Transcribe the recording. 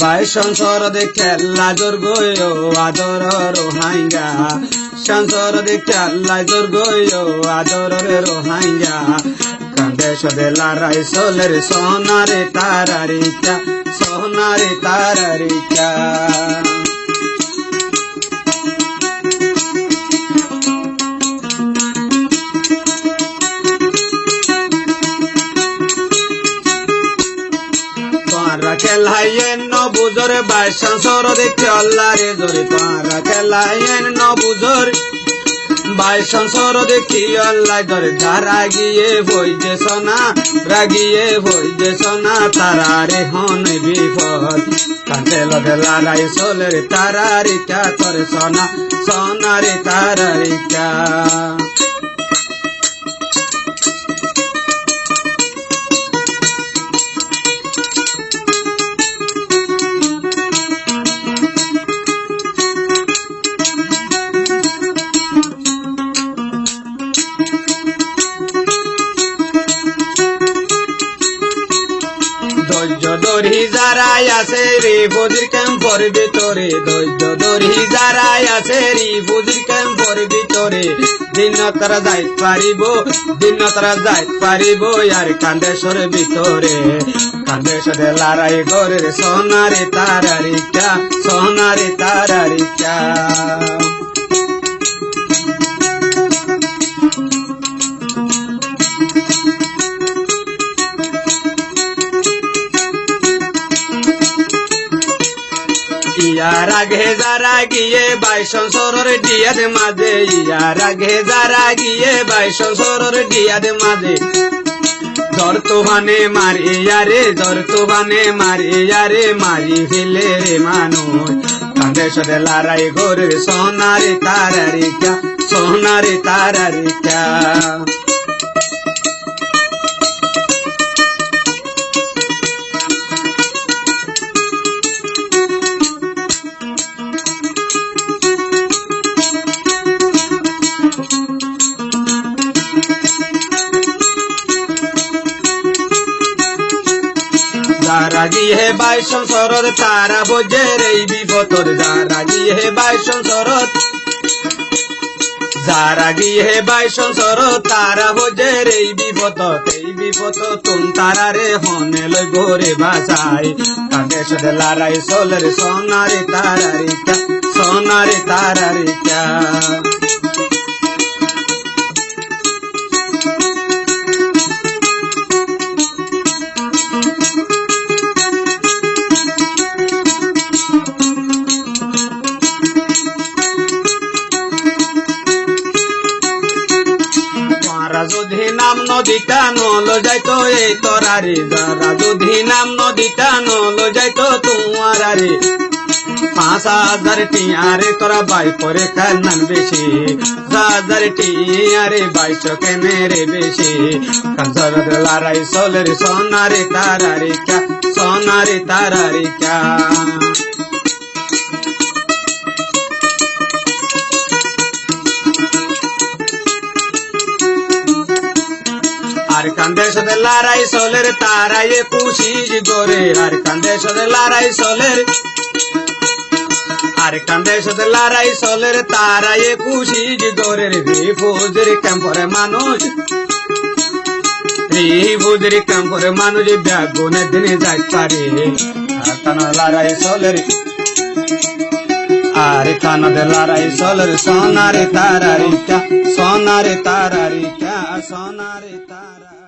by সংসার দে খেলা জোর গয়ো আদর রোহাঙ্গা সংসার দে খেলা জোর গয়ো আদর রোহাঙ্গা কান্দে সদে লারাই সোলের সোনারে তারারিকা সোনারে তারারিকা খেলাইয়েন ন বুঝরে বাইশ সংসর দেখে অল্লারে জোরে তোরা খেলাইয়েন ন বুঝর বাইশ সংসর দেখি অল্লাহ ধরে রাগিয়ে বইছে সোনা রাগিয়ে বইছে সোনা তারারে হন বিপদ কাঁদে লদে লারাই সোলের তারারিকা তোরে সোনা সোনারে তারারিকা ধৈর্য ধরি যারাই আছে রে ফজির ক্যাম্পর ভিতরে ধৈর্য ধরি যারাই আছে রে ফজির ক্যাম্পর ভিতরে দিন তারা যাইত পারিব আর কান্দেশ্বর ভিতরে কান্দেশ্বরে লড়াই করে সোনারে তারারিকা সোনারে তারারিকা ইয়ার আগে যারা গিয়ে বাইশ সরর ডিয়ার মাঝে ইয়ার আগে যারা গিয়ে বাইশ সরর ডিয়ার মাঝে জ্বর তুফানে মারিয়ারে জ্বর তুফানে মারিয়ারে মারি ফেলে রে মানুষ কান্দেশ্বরে লড়াই করে সোনারে তারারিকা সোনারে তারারিকা যারা গিয়ে বাইশ সংসরত তারা বোঝে রে বিপদর যারা গিয়ে বাইশ সংসরত যারা গিয়ে বাইশ সংসরত তারা বোঝে রে বিপদ এই বিপদ তুম তারা রে হনে লই ঘরে বাসাই কান্দেশ্বরে লড়াই সোলের সোনারে তারারিকা সোনারে তারারিকা যদি নাম নদীটা নল যাইতো এই তরারে যারা যদি নাম নদীটা নল যাইতো তোমারে 5,000 টিয়ারে তোরা বাই করে কান্নান বেশি 1,000 টিয়ারে 22 কেনেরে বেশি কাঞ্চর লড়াই সোলের সোনারে তারারিকা সোনারে তারারিকা আর কান্দেশ্বরে লড়াই সোলের তারায়ে পুশিজ গোরে আর কান্দেশ্বরে লড়াই সোলের আর কান্দেশ্বরে লড়াই সোলের তারায়ে পুশিজ গোরে রে ফৌজের ক্যাম্পরে মানুষ রে ফৌজের ক্যাম্পরে মানুষ ব্যাগুনে দিনে যাইত পারে আর কানা লড়াই সোলের আর কানাদে লড়াই সোলের সোনারে তারারিকা সোনারে তারারিকা সোনারে তারা